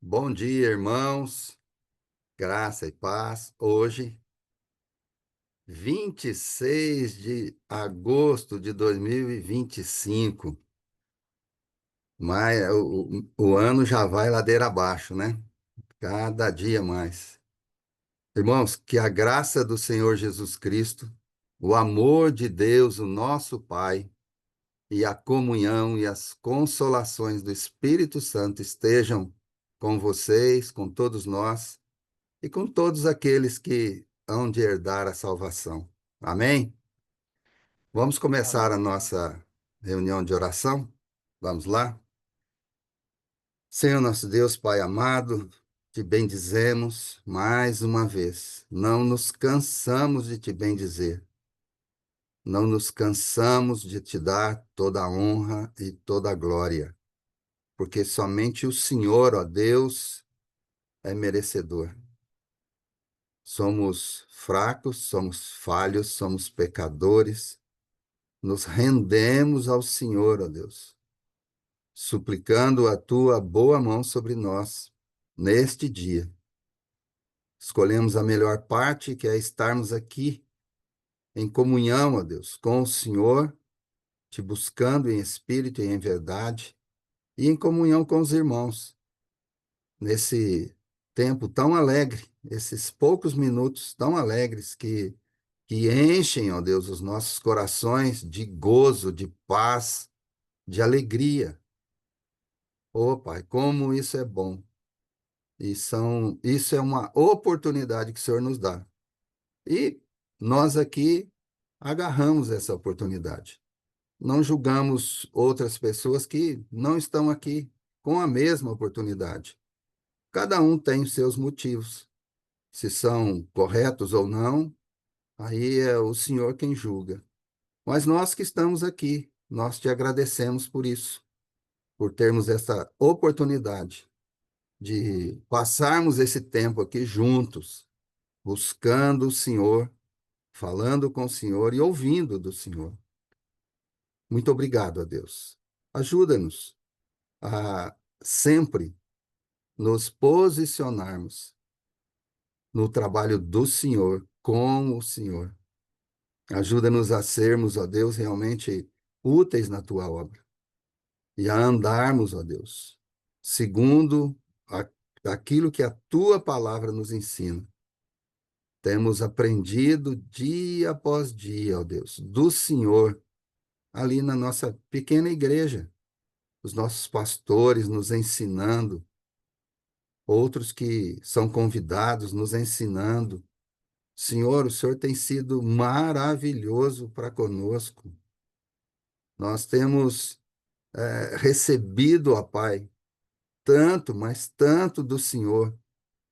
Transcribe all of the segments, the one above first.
Bom dia, irmãos. Graça e paz. Hoje, 26 de agosto de 2025. Mas o ano já vai ladeira abaixo, né? Cada dia mais. Irmãos, que a graça do Senhor Jesus Cristo, o amor de Deus, o nosso Pai, e a comunhão e as consolações do Espírito Santo estejam com vocês, com todos nós e com todos aqueles que hão de herdar a salvação. Amém? Vamos começar a Amém. nossa reunião de oração? Vamos lá? Senhor nosso Deus, Pai amado, te bendizemos mais uma vez. Não nos cansamos de te bendizer. Não nos cansamos de te dar toda a honra e toda a glória, porque somente o Senhor, ó Deus, é merecedor. Somos fracos, somos falhos, somos pecadores. Nos rendemos ao Senhor, ó Deus, suplicando a tua boa mão sobre nós neste dia. Escolhemos a melhor parte, que é estarmos aqui em comunhão, ó Deus, com o Senhor, te buscando em espírito e em verdade, e em comunhão com os irmãos, nesse tempo tão alegre, esses poucos minutos tão alegres que enchem, ó Deus, os nossos corações de gozo, de paz, de alegria. Ô, Pai, como isso é bom. Isso é uma oportunidade que o Senhor nos dá. E nós aqui agarramos essa oportunidade. Não julgamos outras pessoas que não estão aqui com a mesma oportunidade. Cada um tem os seus motivos. Se são corretos ou não, aí é o Senhor quem julga. Mas nós que estamos aqui, nós te agradecemos por isso, por termos essa oportunidade de passarmos esse tempo aqui juntos, buscando o Senhor, falando com o Senhor e ouvindo do Senhor. Muito obrigado a Deus. Ajuda-nos a sempre nos posicionarmos no trabalho do Senhor, com o Senhor. Ajuda-nos a sermos, ó Deus, realmente úteis na tua obra e a andarmos, ó Deus, segundo a, aquilo que a tua palavra nos ensina. Temos aprendido dia após dia, ó Deus, do Senhor, ali na nossa pequena igreja, os nossos pastores nos ensinando, outros que são convidados nos ensinando. Senhor, o Senhor tem sido maravilhoso para conosco. Nós temos recebido, ó Pai, tanto, mas tanto do Senhor.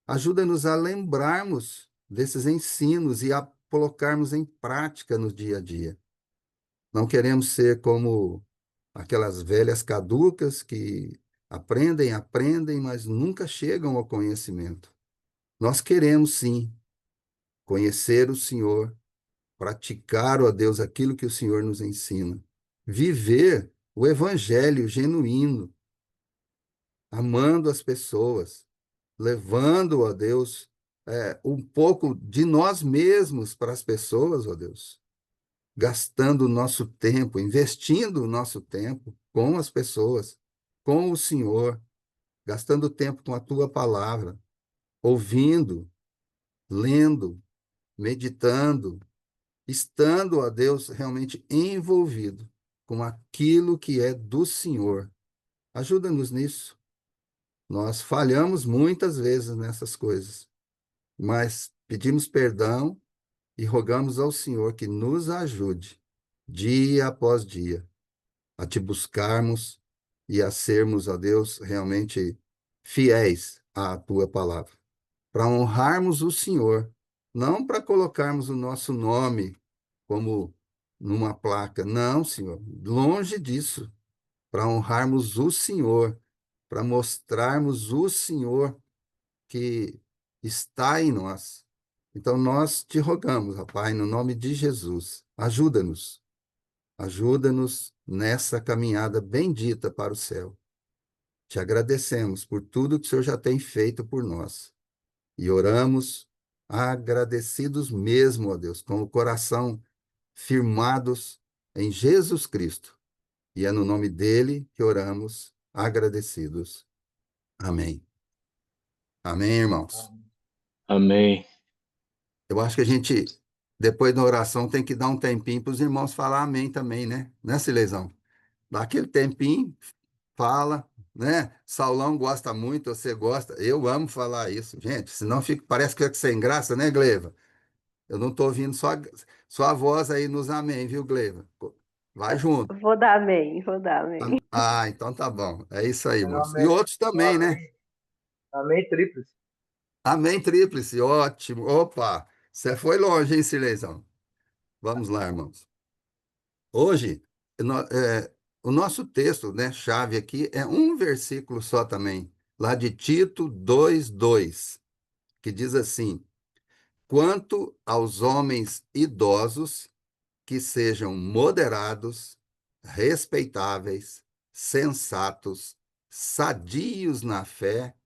Ajuda-nos a lembrarmos desses ensinos e a colocarmos em prática no dia a dia. Não queremos ser como aquelas velhas caducas que aprendem, aprendem, mas nunca chegam ao conhecimento. Nós queremos, sim, conhecer o Senhor, praticar, ó Deus, aquilo que o Senhor nos ensina, viver o evangelho genuíno, amando as pessoas, levando, ó Deus, um pouco de nós mesmos para as pessoas, ó Deus, gastando o nosso tempo, investindo o nosso tempo com as pessoas, com o Senhor, gastando tempo com a tua palavra, ouvindo, lendo, meditando, estando, ó Deus, realmente envolvido com aquilo que é do Senhor. Ajuda-nos nisso. Nós falhamos muitas vezes nessas coisas, mas pedimos perdão e rogamos ao Senhor que nos ajude, dia após dia, a te buscarmos e a sermos, ó Deus, realmente fiéis à tua palavra, para honrarmos o Senhor, não para colocarmos o nosso nome como numa placa, não, Senhor, longe disso, para honrarmos o Senhor, para mostrarmos o Senhor que está em nós. Então nós te rogamos, ó Pai, no nome de Jesus, ajuda-nos nessa caminhada bendita para o céu. Te agradecemos por tudo que o Senhor já tem feito por nós. E oramos agradecidos mesmo, ó Deus, com o coração firmados em Jesus Cristo. E é no nome dele que oramos agradecidos. Amém. Amém, irmãos. Amém. Eu acho que a gente, depois da oração, tem que dar um tempinho para os irmãos falar amém também, né? Né, Silezão? Dá aquele tempinho, fala, né? Saulão gosta muito, você gosta. Eu amo falar isso, gente. Senão fica, parece que fica sem graça, né, Gleva? Eu não estou ouvindo só a voz aí nos amém, viu, Gleva? Vai junto. Vou dar amém, vou dar amém. Ah, então tá bom. É isso aí, moço. E Amém. outros também, né? Amém. Amém, tríplice. Amém, tríplice, ótimo. Opa, você foi longe, hein, Silezão? Vamos lá, irmãos. Hoje, o nosso texto, né, chave aqui é um versículo só também, lá de Tito 2:2, que diz assim: Quanto aos homens idosos, que sejam moderados, respeitáveis, sensatos, sadios na fé,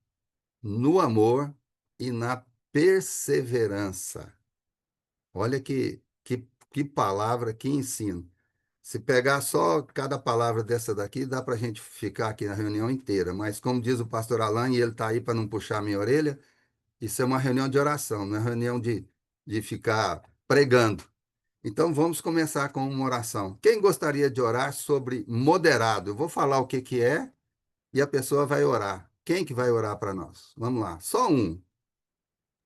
no amor e na perseverança. Olha que palavra, que ensino. Se pegar só cada palavra dessa daqui, dá para a gente ficar aqui na reunião inteira. Mas, como diz o pastor Alain, e ele está aí para não puxar minha orelha, isso é uma reunião de oração, não é reunião de ficar pregando. Então, vamos começar com uma oração. Quem gostaria de orar sobre moderado? Eu vou falar o que que é e a pessoa vai orar. Quem que vai orar para nós? Vamos lá, só um.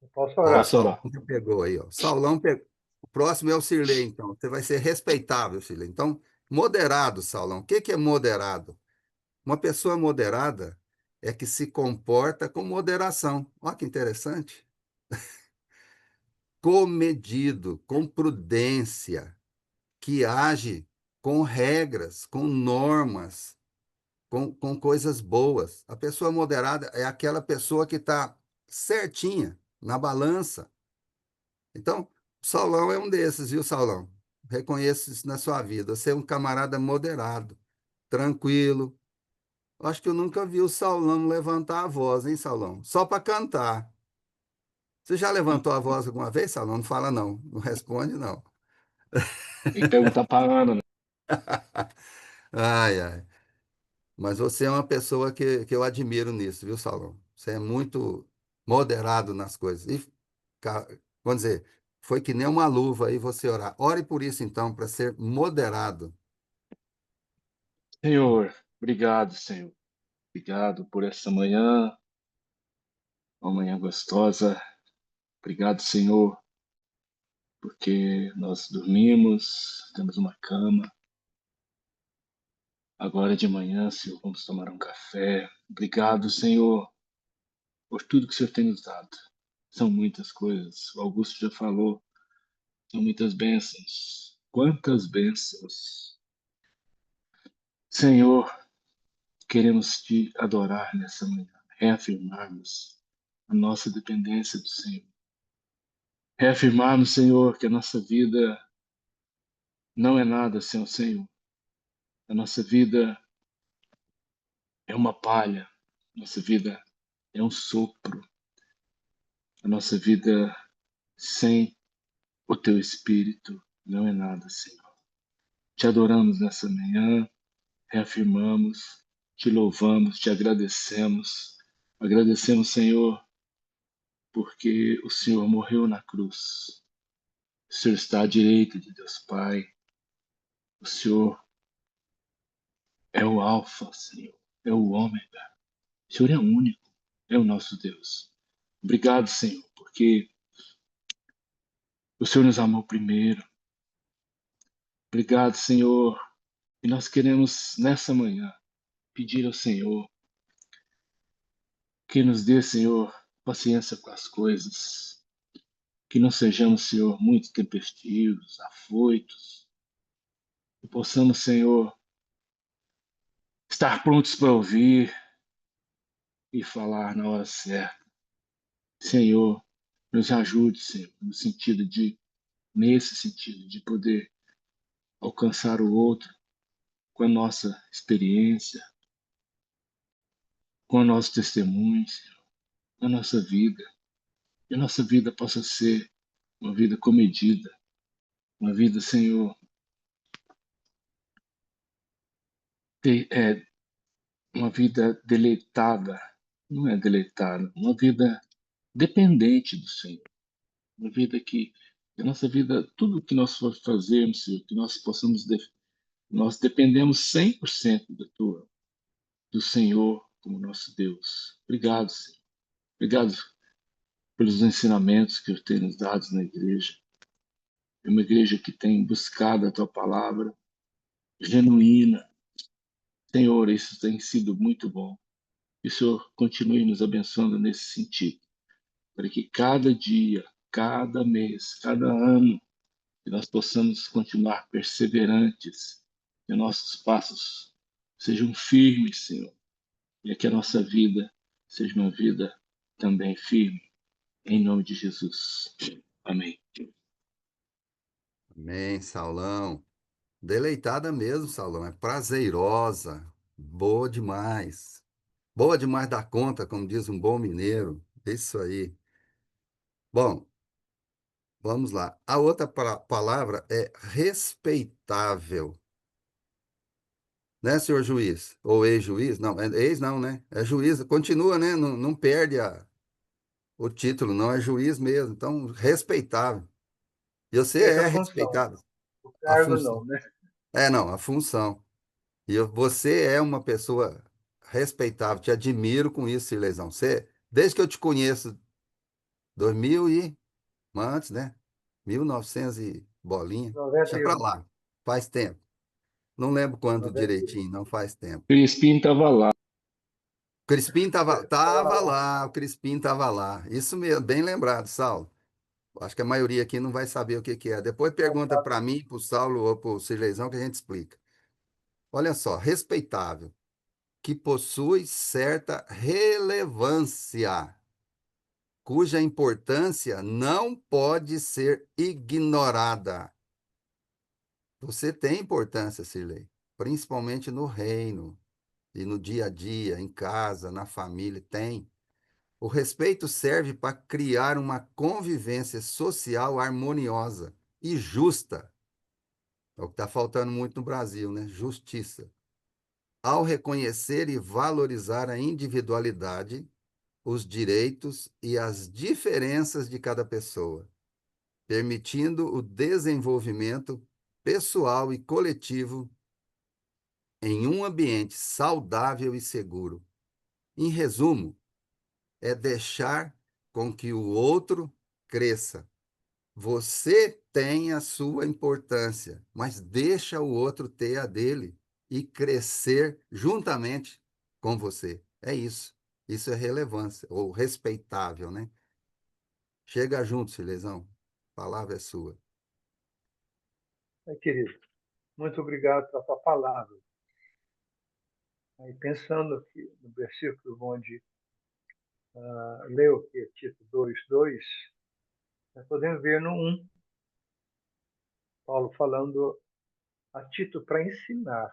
Eu posso Ó, o orar. Posso Saulão orar? já pegou aí, ó. Saulão pegou. O próximo é o Cirlei, então. Você vai ser respeitável, Cirlei. Então, moderado, Saulão. O que que é moderado? Uma pessoa moderada é que se comporta com moderação. Olha que interessante. Comedido, com prudência, que age com regras, com normas, com coisas boas. A pessoa moderada é aquela pessoa que está certinha na balança. Então, Saulão é um desses, viu, Saulão? Reconheço isso na sua vida. Você é um camarada moderado, tranquilo. Acho que eu nunca vi o Saulão levantar a voz, hein, Saulão? Só para cantar. Você já levantou a voz alguma vez, Saulão? Não fala não, não responde não. E perguntar para a Ana, né? Ai, ai. Mas você é uma pessoa que eu admiro nisso, viu, Saulão? Você é muito moderado nas coisas. E, ca- vamos dizer, foi que nem uma luva aí você orar. Ore por isso, então, para ser moderado. Senhor, obrigado, Senhor. Obrigado por essa manhã, uma manhã gostosa. Obrigado, Senhor, porque nós dormimos, temos uma cama. Agora de manhã, Senhor, vamos tomar um café. Obrigado, Senhor, por tudo que o Senhor tem nos dado. São muitas coisas. O Augusto já falou, são muitas bênçãos. Quantas bênçãos. Senhor, queremos te adorar nessa manhã, reafirmarmos a nossa dependência do Senhor. Reafirmarmos, Senhor, que a nossa vida não é nada sem o Senhor. A nossa vida é uma palha, a nossa vida é um sopro, a nossa vida sem o teu Espírito não é nada, Senhor. Te adoramos nessa manhã, reafirmamos, te louvamos, te agradecemos. Agradecemos, Senhor, porque o Senhor morreu na cruz. O Senhor está à direita de Deus Pai. O Senhor é o Alfa, Senhor. É o Ômega. O Senhor é único. É o nosso Deus. Obrigado, Senhor, porque o Senhor nos amou primeiro. Obrigado, Senhor. E nós queremos, nessa manhã, pedir ao Senhor que nos dê, Senhor, paciência com as coisas. Que não sejamos, Senhor, muito tempestivos, afoitos. Que possamos, Senhor, estar prontos para ouvir e falar na hora certa. Senhor, nos ajude, Senhor, nesse sentido de poder alcançar o outro com a nossa experiência, com o nosso testemunho, Senhor, na nossa vida. Que a nossa vida possa ser uma vida comedida, uma vida, Senhor, uma vida deleitada, não é deleitada, uma vida dependente do Senhor, uma vida que a nossa vida, tudo que nós for fazermos, Senhor, que nós possamos, nós dependemos 100% do Senhor como nosso Deus. Obrigado, Senhor. Obrigado pelos ensinamentos que eu tenho nos dados na igreja. É uma igreja que tem buscado a Tua palavra, genuína. Senhor, isso tem sido muito bom. Que o Senhor continue nos abençoando nesse sentido, para que cada dia, cada mês, cada ano, que nós possamos continuar perseverantes, que nossos passos sejam firmes, Senhor, e que a nossa vida seja uma vida também firme, em nome de Jesus. Amém. Amém, Saulão. Deleitada mesmo, Saulão. É prazerosa. Boa demais. Boa demais da conta, como diz um bom mineiro. Isso aí. Bom, vamos lá. A outra palavra é respeitável. Né, senhor juiz? Ou ex-juiz? Não, ex não, né? É juiz. Continua, né? Não, não perde o título, não. É juiz mesmo. Então, respeitável. E você Essa é é a função. respeitável. O A cargo função. não, né? É, não, a função. E você é uma pessoa respeitável. Te admiro com isso, Silesão. Você, desde que eu te conheço, 2000 e antes, né? 1900 e bolinha. Deixa pra 91. lá. Faz tempo. Não lembro quando 91. direitinho, não faz tempo. Crispim estava lá. Crispim tava Tava lá. lá, o Crispim tava lá. Isso mesmo, bem lembrado, Saulo. Acho que a maioria aqui não vai saber o que que é. Depois pergunta para mim, para o Saulo ou para o Silesão que a gente explica. Olha só, respeitável, que possui certa relevância, cuja importância não pode ser ignorada. Você tem importância, Cirlei, principalmente no reino e no dia a dia, em casa, na família, tem. O respeito serve para criar uma convivência social harmoniosa e justa. É o que está faltando muito no Brasil, né? Justiça. Ao reconhecer e valorizar a individualidade, os direitos e as diferenças de cada pessoa, permitindo o desenvolvimento pessoal e coletivo em um ambiente saudável e seguro. Em resumo, é deixar com que o outro cresça. Você tem a sua importância, mas deixa o outro ter a dele e crescer juntamente com você. É isso. Isso é relevância, ou respeitável, né? Chega junto, Silesão. A palavra é sua. Querido, muito obrigado pela tua palavra. Aí, pensando aqui no versículo onde leu aqui, Tito 2:2, nós podemos ver no 1, Paulo falando a Tito para ensinar.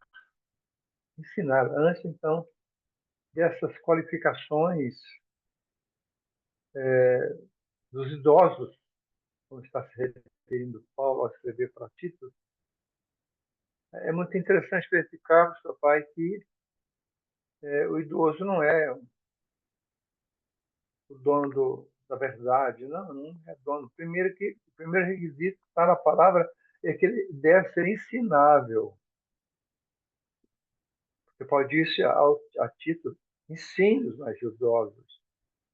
Ensinar. Antes, então, dessas qualificações dos idosos, como está se referindo Paulo ao escrever para Tito, é muito interessante verificarmos, papai, que o idoso não é o dono da verdade, não é dono. Primeiro que o primeiro requisito que está na palavra é que ele deve ser ensinável. Você pode dizer a Tito, ensine os mais idosos.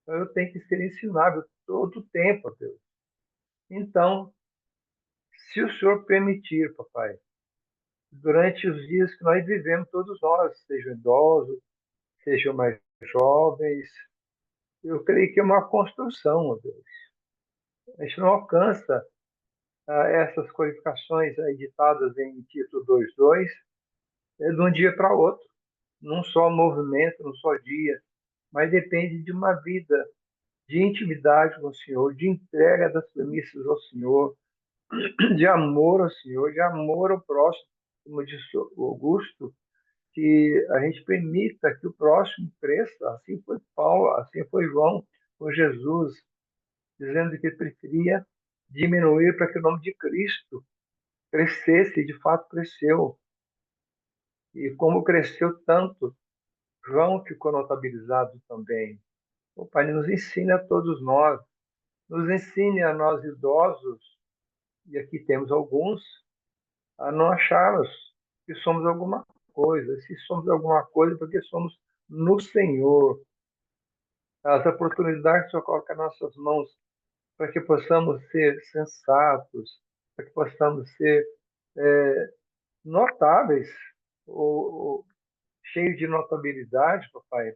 Então, eu tenho que ser ensinável todo o tempo, Deus. Então, se o Senhor permitir, papai, durante os dias que nós vivemos, todos nós, sejam idosos, sejam mais jovens, eu creio que é uma construção, ó Deus. A gente não alcança essas qualificações aí ditadas em Tito 2:2 de um dia para outro, num só movimento, num só dia, mas depende de uma vida de intimidade com o Senhor, de entrega das premissas ao Senhor, de amor ao Senhor, de amor ao próximo, como disse o Augusto, que a gente permita que o próximo cresça. Assim foi Paulo, assim foi João, foi Jesus, dizendo que ele preferia diminuir para que o nome de Cristo crescesse, e de fato cresceu. E como cresceu tanto, João ficou notabilizado também. O Pai nos ensina a todos nós, nos ensine a nós idosos, e aqui temos alguns, a não acharmos que somos alguma coisa. Se somos alguma coisa, porque somos no Senhor. As oportunidades só coloca em nossas mãos para que possamos ser sensatos, para que possamos ser notáveis, ou cheios de notabilidade, papai.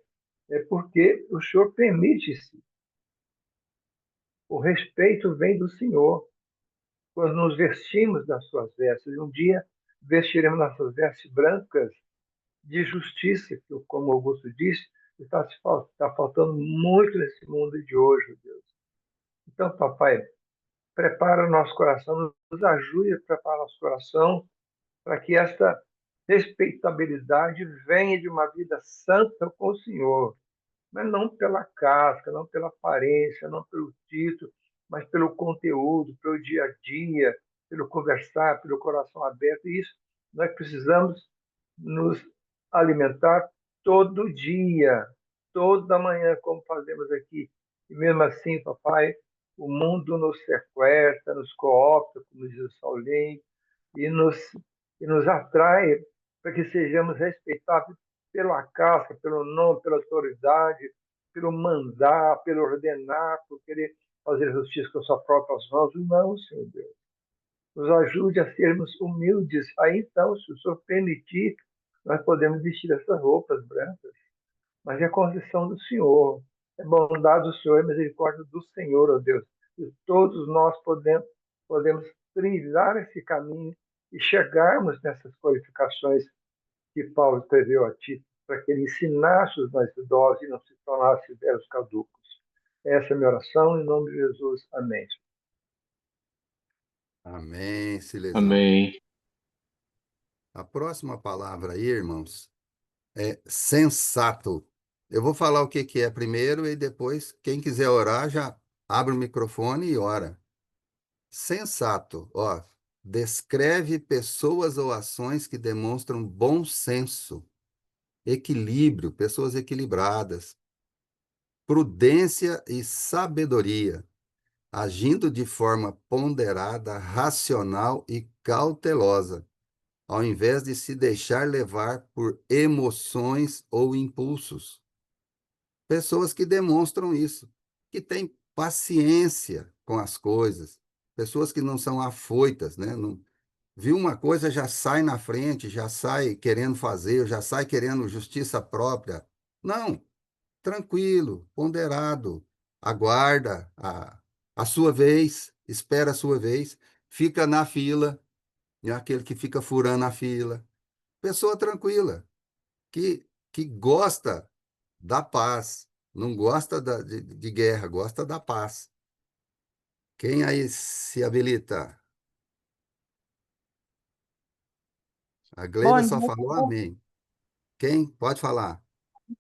É porque o Senhor permite-se. O respeito vem do Senhor. Quando nos vestimos das suas vestes, um dia vestiremos nossas vestes brancas de justiça, que, como Augusto disse, está faltando muito nesse mundo de hoje, Deus. Então, papai, prepara o nosso coração, nos ajude a preparar nosso coração para que esta respeitabilidade venha de uma vida santa com o Senhor, mas não pela casca, não pela aparência, não pelo título, mas pelo conteúdo, pelo dia a dia, pelo conversar, pelo coração aberto. E isso nós precisamos nos alimentar todo dia, toda manhã, como fazemos aqui. E mesmo assim, papai, o mundo nos sequestra, nos coopta, como diz o Saulinho, e nos, e nos atrai para que sejamos respeitados pela casca, pelo nome, pela autoridade, pelo mandar, pelo ordenar, por querer fazer justiça com suas próprias mãos. Não, Senhor Deus. Nos ajude a sermos humildes. Aí então, se o Senhor permitir, nós podemos vestir essas roupas brancas. Mas é a concessão do Senhor. É bondade do Senhor, é misericórdia do Senhor, ó Deus. E todos nós podemos trilhar esse caminho e chegarmos nessas qualificações que Paulo escreveu a Tito, para que ele ensinasse os mais idosos e não se tornasse velhos caducos. Essa é a minha oração, em nome de Jesus. Amém. Amém, Silesão. Amém. A próxima palavra aí, irmãos, é sensato. Eu vou falar o que que é primeiro e depois, quem quiser orar, já abre o microfone e ora. Sensato, ó, descreve pessoas ou ações que demonstram bom senso, equilíbrio, pessoas equilibradas, prudência e sabedoria, agindo de forma ponderada, racional e cautelosa, ao invés de se deixar levar por emoções ou impulsos. Pessoas que demonstram isso, que têm paciência com as coisas, pessoas que não são afoitas, né? Não, viu uma coisa, já sai na frente, já sai querendo fazer, já sai querendo justiça própria. Não, tranquilo, ponderado, aguarda a sua vez, espera a sua vez, fica na fila, é aquele que fica furando a fila. Pessoa tranquila, que gosta da paz, não gosta de guerra, gosta da paz. Quem aí se habilita? A Gleida Bom só dia, falou amém. Quem? Pode falar.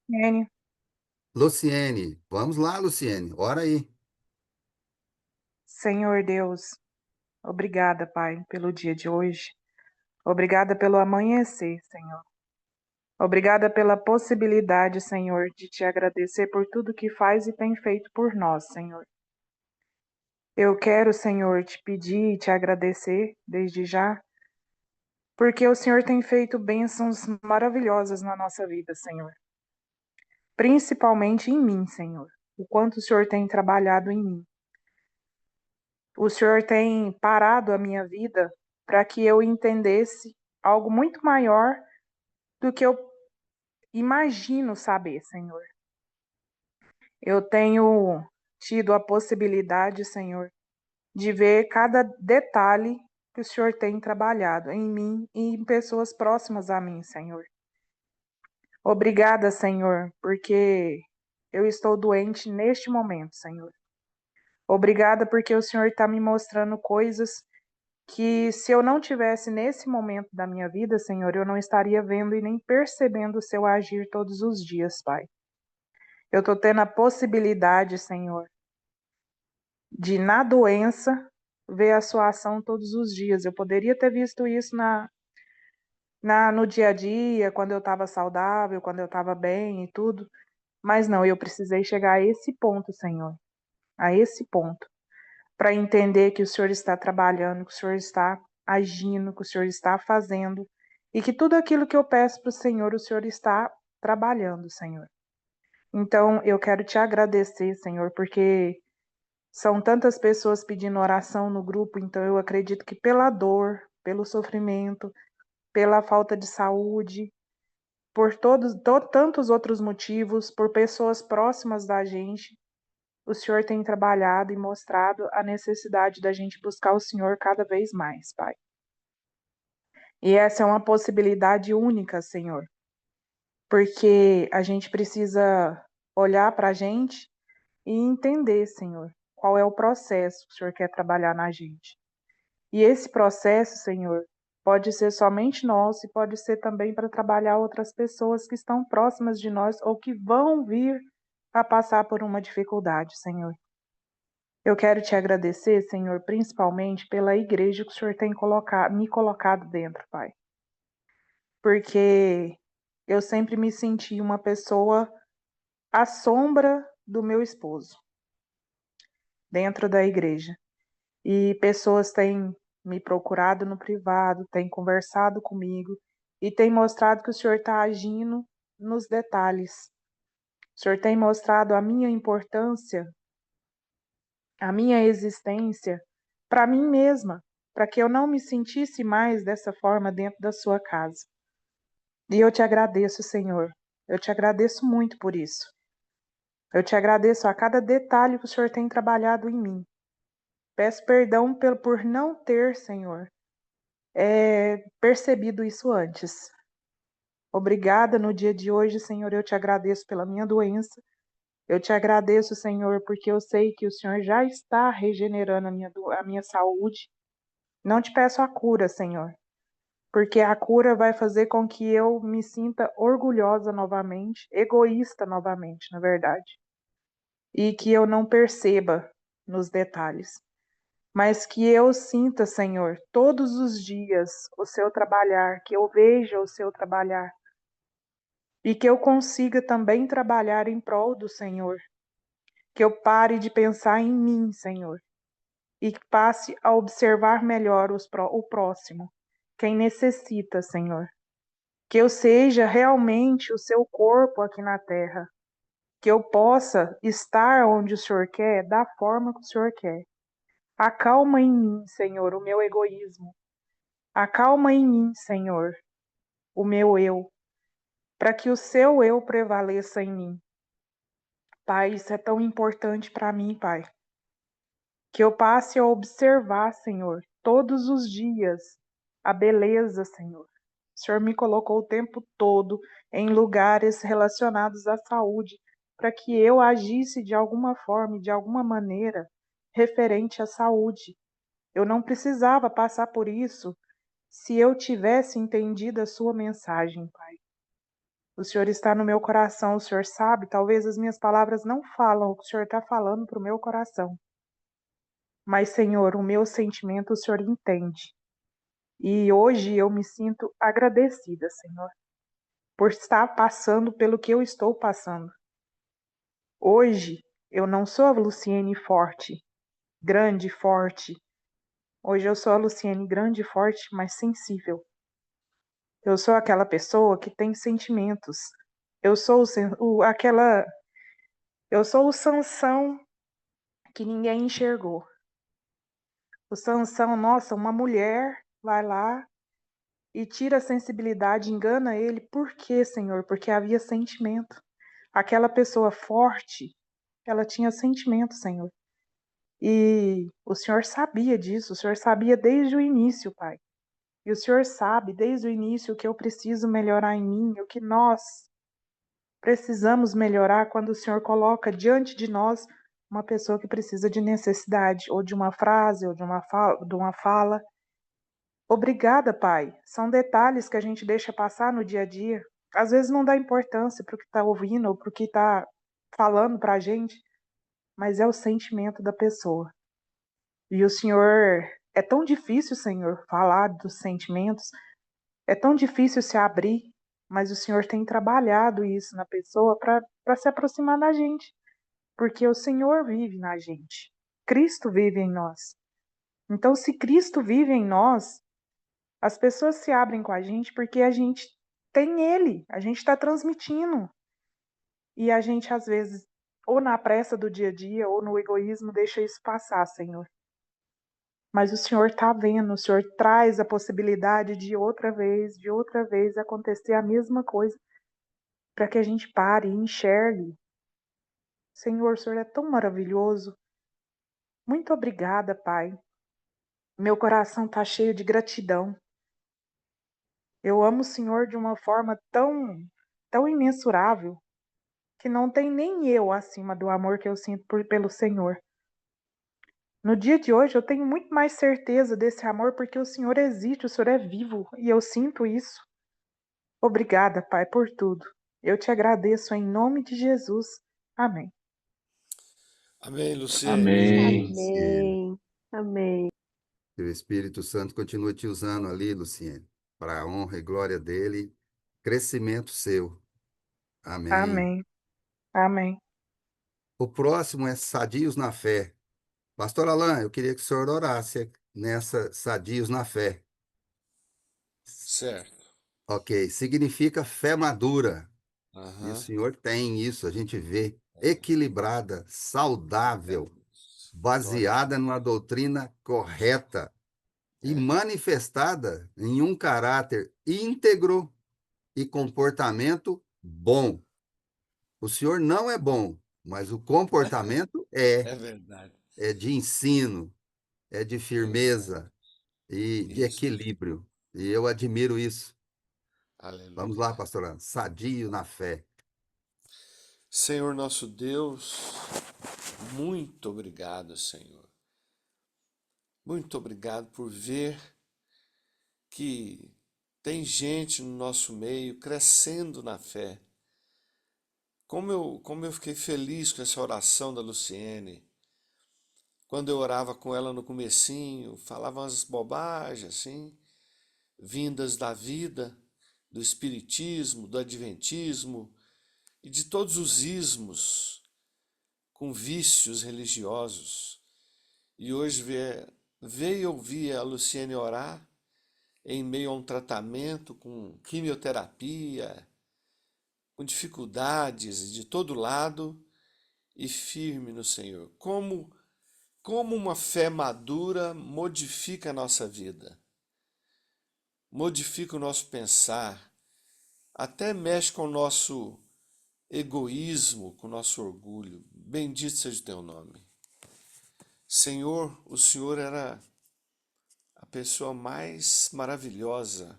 Kenny. Luciene, vamos lá, Luciene, ora aí. Senhor Deus, obrigada, Pai, pelo dia de hoje. Obrigada pelo amanhecer, Senhor. Obrigada pela possibilidade, Senhor, de te agradecer por tudo que faz e tem feito por nós, Senhor. Eu quero, Senhor, te pedir e te agradecer desde já, porque o Senhor tem feito bênçãos maravilhosas na nossa vida, Senhor. Principalmente em mim, Senhor. O quanto o Senhor tem trabalhado em mim. O Senhor tem parado a minha vida para que eu entendesse algo muito maior do que eu imagino saber, Senhor. Eu tenho tido a possibilidade, Senhor, de ver cada detalhe que o Senhor tem trabalhado em mim e em pessoas próximas a mim, Senhor. Obrigada, Senhor, porque eu estou doente neste momento, Senhor. Obrigada porque o Senhor está me mostrando coisas que se eu não tivesse nesse momento da minha vida, Senhor, eu não estaria vendo e nem percebendo o seu agir todos os dias, Pai. Eu estou tendo a possibilidade, Senhor, de na doença ver a sua ação todos os dias. Eu poderia ter visto isso no dia a dia, quando eu estava saudável, quando eu estava bem e tudo, mas não, eu precisei chegar a esse ponto, Senhor, a esse ponto, para entender que o Senhor está trabalhando, que o Senhor está agindo, que o Senhor está fazendo, e que tudo aquilo que eu peço para o Senhor está trabalhando, Senhor. Então, eu quero te agradecer, Senhor, porque são tantas pessoas pedindo oração no grupo, então eu acredito que pela dor, pelo sofrimento, pela falta de saúde, por tantos outros motivos, por pessoas próximas da gente, o Senhor tem trabalhado e mostrado a necessidade da gente buscar o Senhor cada vez mais, Pai. E essa é uma possibilidade única, Senhor, porque a gente precisa olhar para a gente e entender, Senhor, qual é o processo que o Senhor quer trabalhar na gente. E esse processo, Senhor, pode ser somente nosso e pode ser também para trabalhar outras pessoas que estão próximas de nós ou que vão vir a passar por uma dificuldade, Senhor. Eu quero te agradecer, Senhor, principalmente pela igreja que o Senhor tem me colocado dentro, Pai. Porque eu sempre me senti uma pessoa à sombra do meu esposo dentro da igreja. E pessoas têm me procurado no privado, têm conversado comigo e têm mostrado que o Senhor está agindo nos detalhes. O Senhor tem mostrado a minha importância, a minha existência para mim mesma, para que eu não me sentisse mais dessa forma dentro da sua casa. E eu te agradeço, Senhor. Eu te agradeço muito por isso. Eu te agradeço a cada detalhe que o Senhor tem trabalhado em mim. Peço perdão por não ter, Senhor, percebido isso antes. Obrigada no dia de hoje, Senhor. Eu te agradeço pela minha doença. Eu te agradeço, Senhor, porque eu sei que o Senhor já está regenerando a minha saúde. Não te peço a cura, Senhor, porque a cura vai fazer com que eu me sinta orgulhosa novamente, egoísta novamente, na verdade, e que eu não perceba nos detalhes, mas que eu sinta, Senhor, todos os dias o seu trabalhar, que eu veja o seu trabalhar, e que eu consiga também trabalhar em prol do Senhor, que eu pare de pensar em mim, Senhor, e que passe a observar melhor o próximo, quem necessita, Senhor. Que eu seja realmente o seu corpo aqui na terra, que eu possa estar onde o Senhor quer, da forma que o Senhor quer. Acalma em mim, Senhor, o meu egoísmo. Acalma em mim, Senhor, o meu eu, para que o seu eu prevaleça em mim. Pai, isso é tão importante para mim, Pai. Que eu passe a observar, Senhor, todos os dias, a beleza, Senhor. O Senhor me colocou o tempo todo em lugares relacionados à saúde, para que eu agisse de alguma forma, de alguma maneira, referente à saúde. Eu não precisava passar por isso se eu tivesse entendido a sua mensagem, Pai. O Senhor está no meu coração, o Senhor sabe, talvez as minhas palavras não falam o que o Senhor está falando para o meu coração. Mas, Senhor, o meu sentimento o Senhor entende. E hoje eu me sinto agradecida, Senhor, por estar passando pelo que eu estou passando. Hoje eu não sou a Luciene forte, grande, forte. Hoje eu sou a Luciene grande, forte, mas sensível. Eu sou aquela pessoa que tem sentimentos. Eu sou eu sou o Sansão que ninguém enxergou. O Sansão, nossa, uma mulher vai lá e tira a sensibilidade, engana ele. Por quê, Senhor? Porque havia sentimento. Aquela pessoa forte, ela tinha sentimento, Senhor. E o Senhor sabia disso, o Senhor sabia desde o início, Pai. E o Senhor sabe desde o início o que eu preciso melhorar em mim, o que nós precisamos melhorar quando o Senhor coloca diante de nós uma pessoa que precisa de necessidade, ou de uma frase, ou de uma fala. Obrigada, Pai. São detalhes que a gente deixa passar no dia a dia. Às vezes não dá importância para o que está ouvindo ou para o que está falando para a gente, mas é o sentimento da pessoa. E o Senhor, é tão difícil, Senhor, falar dos sentimentos, é tão difícil se abrir, mas o Senhor tem trabalhado isso na pessoa para se aproximar da gente, porque o Senhor vive na gente. Cristo vive em nós. Então, se Cristo vive em nós, as pessoas se abrem com a gente porque a gente tem Ele, a gente está transmitindo. E a gente, às vezes, ou na pressa do dia a dia, ou no egoísmo, deixa isso passar, Senhor. Mas o Senhor está vendo, o Senhor traz a possibilidade de outra vez acontecer a mesma coisa, para que a gente pare e enxergue. Senhor, o Senhor é tão maravilhoso. Muito obrigada, Pai. Meu coração está cheio de gratidão. Eu amo o Senhor de uma forma tão imensurável, que não tem nem eu acima do amor que eu sinto pelo Senhor. No dia de hoje eu tenho muito mais certeza desse amor porque o Senhor existe, o Senhor é vivo e eu sinto isso. Obrigada, Pai, por tudo. Eu te agradeço em nome de Jesus. Amém. Amém, Luciene. Amém. Amém. Amém. Que o Espírito Santo continue te usando ali, Luciene, para a honra e glória dele, crescimento seu. Amém. Amém. Amém. O próximo é Sadios na Fé. Pastor Alain, eu queria que o senhor orasse nessa Sadios na Fé. Certo. Ok, significa fé madura. E o Aham. senhor tem isso, a gente vê, equilibrada, saudável, Glória a baseada numa doutrina correta e É. manifestada em um caráter íntegro e comportamento bom. O senhor não é bom, mas o comportamento É verdade. é de ensino, é de É verdade. firmeza e de Isso. equilíbrio. E eu admiro isso. Vamos lá, Aleluia. pastor, sadio na fé. Senhor nosso Deus, muito obrigado, Senhor. Muito obrigado por ver que tem gente no nosso meio crescendo na fé. Como eu fiquei feliz com essa oração da Luciene. Quando eu orava com ela no comecinho, falava umas bobagens assim, vindas da vida, do espiritismo, do adventismo e de todos os ismos com vícios religiosos. E hoje veio ouvir a Luciene orar em meio a um tratamento com quimioterapia, com dificuldades de todo lado e firme no Senhor. Como uma fé madura modifica a nossa vida, modifica o nosso pensar, até mexe com o nosso egoísmo, com o nosso orgulho. Bendito seja o teu nome. Senhor, o Senhor era a pessoa mais maravilhosa,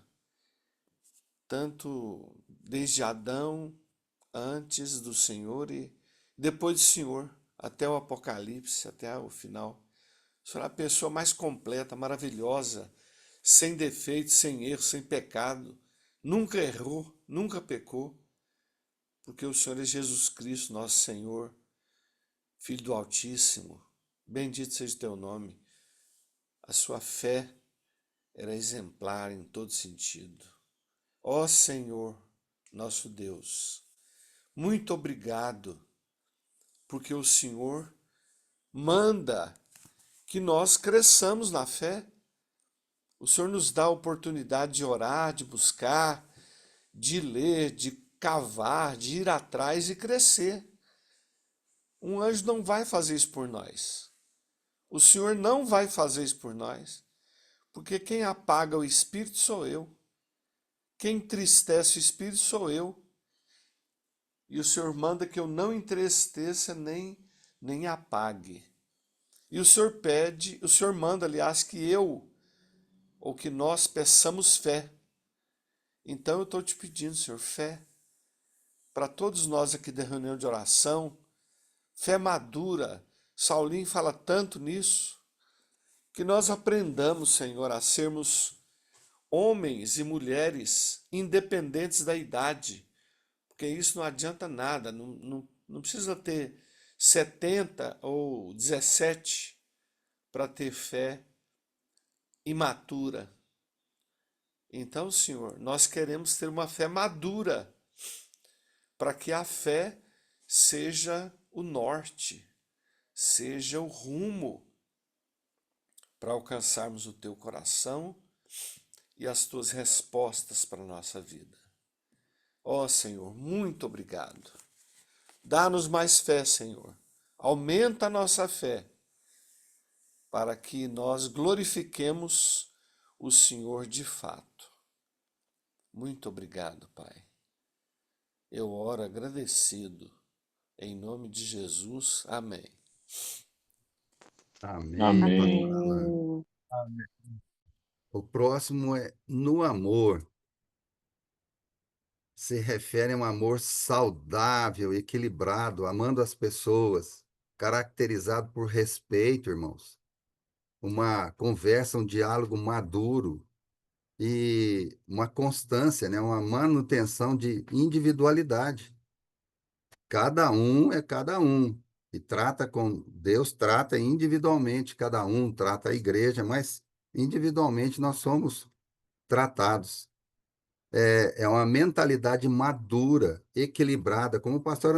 tanto desde Adão, antes do Senhor e depois do Senhor, até o Apocalipse, até o final. O Senhor é a pessoa mais completa, maravilhosa, sem defeito, sem erro, sem pecado. Nunca errou, nunca pecou, porque o Senhor é Jesus Cristo, nosso Senhor, Filho do Altíssimo. Bendito seja o teu nome. A sua fé era exemplar em todo sentido. Ó Senhor, nosso Deus, muito obrigado, porque o Senhor manda que nós cresçamos na fé. O Senhor nos dá a oportunidade de orar, de buscar, de ler, de cavar, de ir atrás e crescer. Um anjo não vai fazer isso por nós. O Senhor não vai fazer isso por nós, porque quem apaga o Espírito sou eu. Quem entristece o Espírito sou eu. E o Senhor manda que eu não entristeça nem apague. E o Senhor manda, aliás, que eu, ou que nós peçamos fé. Então eu estou te pedindo, Senhor, fé. Para todos nós aqui da reunião de oração, fé madura. Saulinho fala tanto nisso, que nós aprendamos, Senhor, a sermos homens e mulheres independentes da idade, porque isso não adianta nada, não precisa ter 70 ou 17 para ter fé imatura. Então, Senhor, nós queremos ter uma fé madura, para que a fé seja o norte, seja o rumo para alcançarmos o teu coração e as tuas respostas para a nossa vida. Ó Senhor, muito obrigado. Dá-nos mais fé, Senhor. Aumenta a nossa fé, para que nós glorifiquemos o Senhor de fato. Muito obrigado, Pai. Eu oro agradecido. Em nome de Jesus, amém. Amém, Amém. pastor Alan. Amém. Amém. O próximo é no amor. Se refere a um amor saudável, equilibrado, amando as pessoas, caracterizado por respeito, irmãos. Uma conversa, um diálogo maduro e uma constância, né? Uma manutenção de individualidade. Cada um é cada um. E trata com Deus trata individualmente cada um, trata a igreja, mas individualmente nós somos tratados. É uma mentalidade madura, equilibrada, como o pastor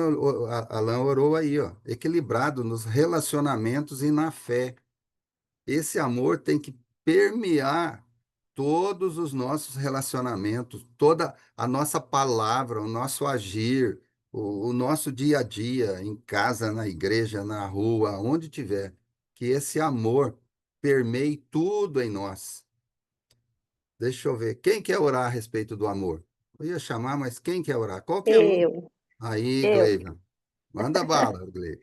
Alan orou aí, ó, equilibrado nos relacionamentos e na fé. Esse amor tem que permear todos os nossos relacionamentos, toda a nossa palavra, o nosso agir, o nosso dia a dia, em casa, na igreja, na rua, onde tiver. Que esse amor permeie tudo em nós. Deixa eu ver. Quem quer orar a respeito do amor? Eu ia chamar, mas quem quer orar? Qualquer um. Eu, Aí, eu. Gleiva. Manda bala, Gleiva.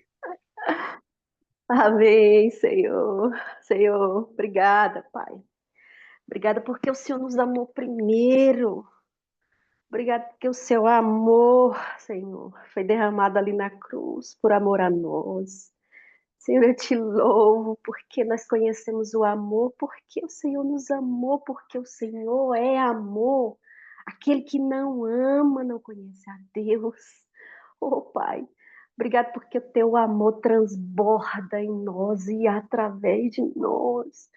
Amém, Senhor. Senhor, obrigada, Pai. Obrigada porque o Senhor nos amou primeiro. Obrigada porque o seu amor, Senhor, foi derramado ali na cruz por amor a nós. Senhor, eu te louvo porque nós conhecemos o amor, porque o Senhor nos amou, porque o Senhor é amor. Aquele que não ama não conhece a Deus. Oh, Pai, obrigado porque o teu amor transborda em nós e através de nós.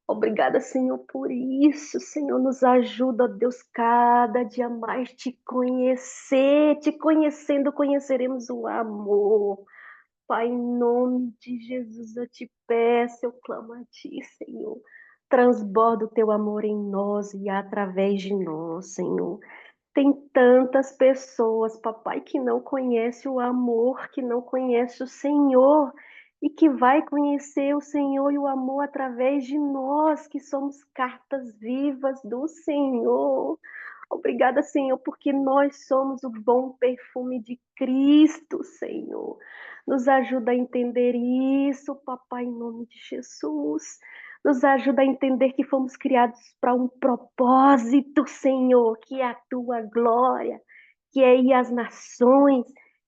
Obrigada, Senhor, por isso. Senhor, nos ajuda, Deus, cada dia mais te conhecer. Te conhecendo, conheceremos o amor. Pai, em nome de Jesus, eu te peço, eu clamo a ti, Senhor. Transborda o teu amor em nós e através de nós, Senhor. Tem tantas pessoas, papai, que não conhece o amor, que não conhece o Senhor e que vai conhecer o Senhor e o amor através de nós, que somos cartas vivas do Senhor. Obrigada, Senhor, porque nós somos o bom perfume de Cristo, Senhor. Nos ajuda a entender isso, papai, em nome de Jesus. Nos ajuda a entender que fomos criados para um propósito, Senhor, que é a tua glória, que é ir às nações,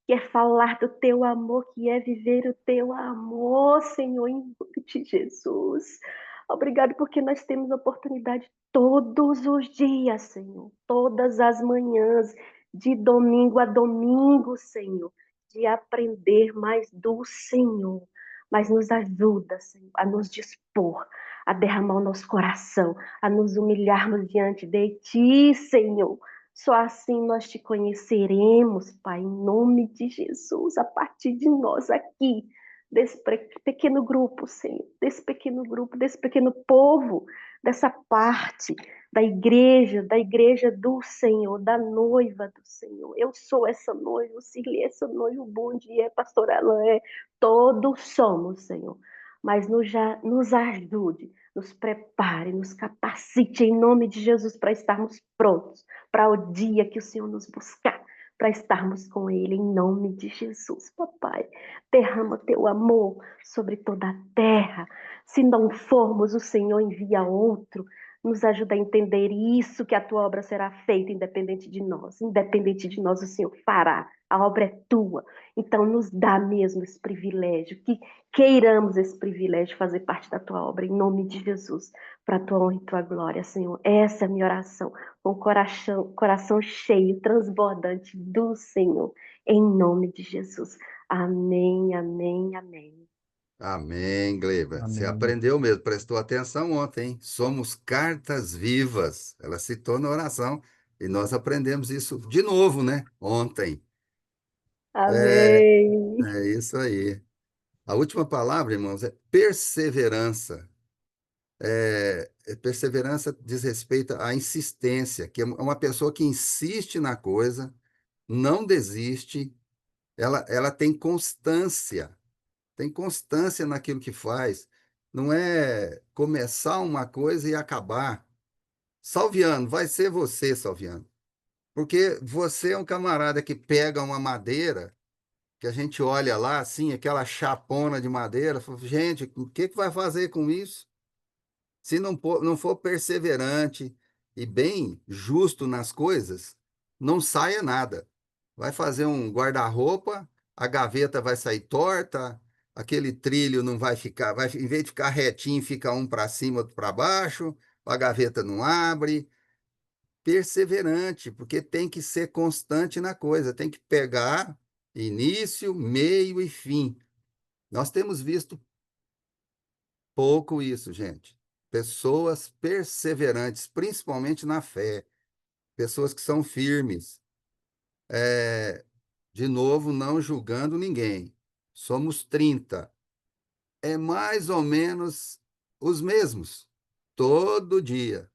que é falar do teu amor, que é viver o teu amor, Senhor, em nome de Jesus. Obrigado porque nós temos a oportunidade todos os dias, Senhor, todas as manhãs, de domingo a domingo, Senhor, de aprender mais do Senhor. Mas nos ajuda, Senhor, a nos dispor, a derramar o nosso coração, a nos humilharmos diante de Ti, Senhor. Só assim nós te conheceremos, Pai, em nome de Jesus, a partir de nós aqui, desse pequeno grupo, Senhor, desse pequeno grupo, desse pequeno povo, dessa parte da igreja do Senhor, da noiva do Senhor. Eu sou essa noiva, o Cirlei é essa noiva, o Bundi é, pastor Alan é, todos somos, Senhor. Mas nos ajude, nos prepare, nos capacite em nome de Jesus para estarmos prontos para o dia que o Senhor nos buscar, para estarmos com Ele em nome de Jesus, papai. Derrama teu amor sobre toda a terra. Se não formos, o Senhor envia outro. Nos ajuda a entender isso, que a tua obra será feita independente de nós. Independente de nós, o Senhor fará. A obra é tua. Então, nos dá mesmo esse privilégio, que queiramos esse privilégio de fazer parte da tua obra, em nome de Jesus, para a tua honra e tua glória, Senhor. Essa é a minha oração, com o coração cheio, transbordante do Senhor, em nome de Jesus. Amém, amém, amém. Amém, Gleba. Você Amém. aprendeu mesmo, prestou atenção ontem, hein? Somos cartas vivas. Ela citou na oração e nós aprendemos isso de novo, né? Ontem. É, Amém. é isso aí. A última palavra, irmãos, é perseverança. Perseverança diz respeito à insistência, que é uma pessoa que insiste na coisa, não desiste, ela tem constância naquilo que faz. Não é começar uma coisa e acabar. Salviano, vai ser você, Salviano. Porque você é um camarada que pega uma madeira, que a gente olha lá, assim, aquela chapona de madeira, fala, gente, o que que vai fazer com isso? Se não for perseverante e bem justo nas coisas, não saia nada. Vai fazer um guarda-roupa, a gaveta vai sair torta, aquele trilho não vai ficar, em vez de ficar retinho, fica um para cima, outro para baixo, a gaveta não abre. Perseverante, porque tem que ser constante na coisa, tem que pegar início, meio e fim. Nós temos visto pouco isso, gente. Pessoas perseverantes, principalmente na fé, pessoas que são firmes. É, de novo, não julgando ninguém. Somos 30. É mais ou menos os mesmos, todo dia.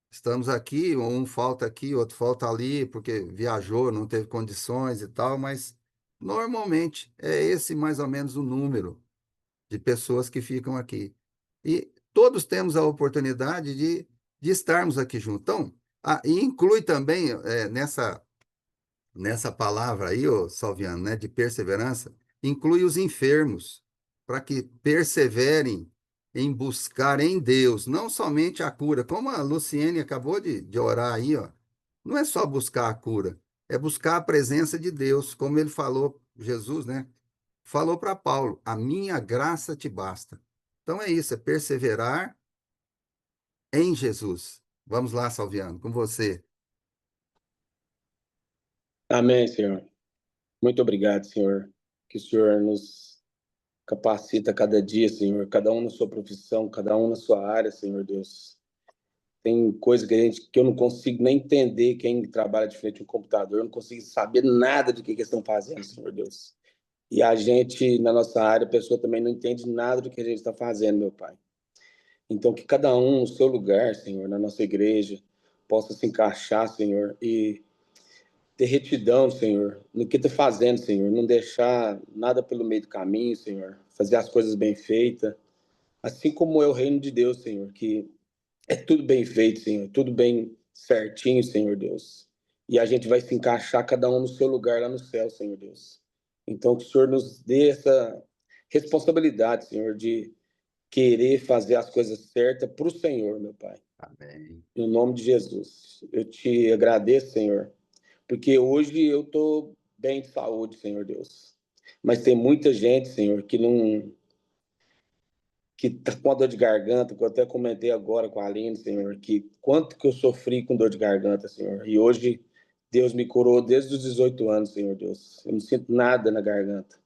Estamos aqui, um falta aqui, outro falta ali, porque viajou, não teve condições e tal, mas normalmente é esse mais ou menos o número de pessoas que ficam aqui. E todos temos a oportunidade de estarmos aqui juntos. Então, e inclui também nessa palavra aí, ô Salviano, né, de perseverança, inclui os enfermos, para que perseverem em buscar em Deus, não somente a cura, como a Luciene acabou de orar aí, ó, não é só buscar a cura, é buscar a presença de Deus, como ele falou, Jesus, né? Falou para Paulo: a minha graça te basta. Então é isso, é perseverar em Jesus. Vamos lá, Salviano, com você. Amém, Senhor. Muito obrigado, Senhor. Que o Senhor nos capacita cada dia, Senhor, cada um na sua profissão, cada um na sua área, Senhor Deus. Tem coisa que eu não consigo nem entender quem trabalha de frente ao computador, eu não consigo saber nada do que eles estão fazendo, Senhor Deus. E a gente, na nossa área, a pessoa também não entende nada do que a gente está fazendo, meu Pai. Então, que cada um no seu lugar, Senhor, na nossa igreja, possa se encaixar, Senhor, e ter retidão, Senhor, no que está fazendo, Senhor. Não deixar nada pelo meio do caminho, Senhor. Fazer as coisas bem feitas. Assim como é o reino de Deus, Senhor, que é tudo bem feito, Senhor. Tudo bem certinho, Senhor Deus. E a gente vai se encaixar cada um no seu lugar lá no céu, Senhor Deus. Então, que o Senhor nos dê essa responsabilidade, Senhor, de querer fazer as coisas certas para o Senhor, meu Pai. Amém. Em nome de Jesus. Eu te agradeço, Senhor, porque hoje eu estou bem de saúde, Senhor Deus. Mas tem muita gente, Senhor, que não, que tá com a dor de garganta, que eu até comentei agora com a Aline, Senhor, que quanto que eu sofri com dor de garganta, Senhor. E hoje Deus me curou desde os 18 anos, Senhor Deus. Eu não sinto nada na garganta.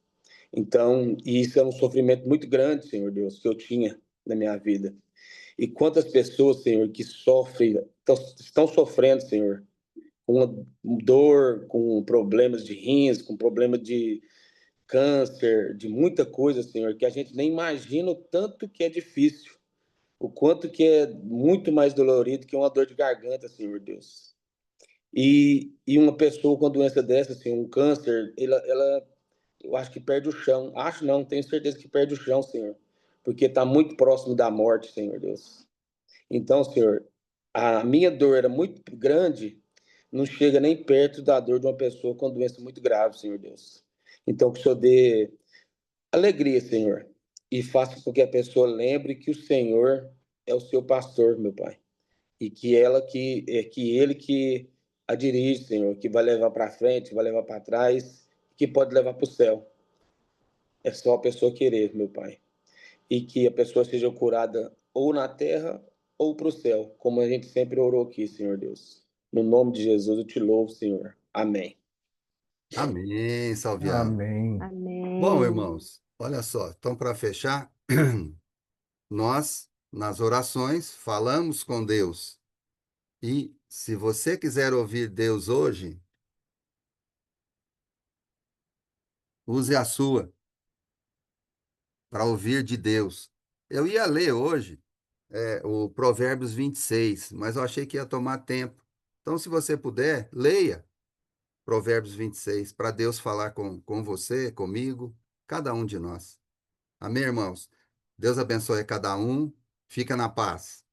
Então, e isso é um sofrimento muito grande, Senhor Deus, que eu tinha na minha vida. E quantas pessoas, Senhor, que sofrem, estão sofrendo, Senhor, com dor, com problemas de rins, com problema de câncer, de muita coisa, Senhor, que a gente nem imagina o tanto que é difícil, o quanto que é muito mais dolorido que uma dor de garganta, Senhor Deus. E uma pessoa com uma doença dessa, assim, um câncer, ela eu acho que perde o chão. Acho não, tenho certeza que perde o chão, Senhor, porque está muito próximo da morte, Senhor Deus. Então, Senhor, a minha dor era muito grande, não chega nem perto da dor de uma pessoa com doença muito grave, Senhor Deus. Então, que o Senhor dê alegria, Senhor, e faça com que a pessoa lembre que o Senhor é o seu pastor, meu Pai. e que ela que ele que a dirige, Senhor, que vai levar para frente, vai levar para trás, que pode levar para o céu. É só a pessoa querer, meu Pai. E que a pessoa seja curada ou na terra ou para o céu, como a gente sempre orou aqui, Senhor Deus. No nome de Jesus eu te louvo, Senhor. Amém. Amém, salviano. Amém. Bom, Amém. irmãos, olha só, então para fechar, nós, nas orações, falamos com Deus. E se você quiser ouvir Deus hoje, use a sua para ouvir de Deus. Eu ia ler hoje o Provérbios 26, mas eu achei que ia tomar tempo. Então, se você puder, leia Provérbios 26 para Deus falar com você, comigo, cada um de nós. Amém, irmãos? Deus abençoe cada um. Fica na paz.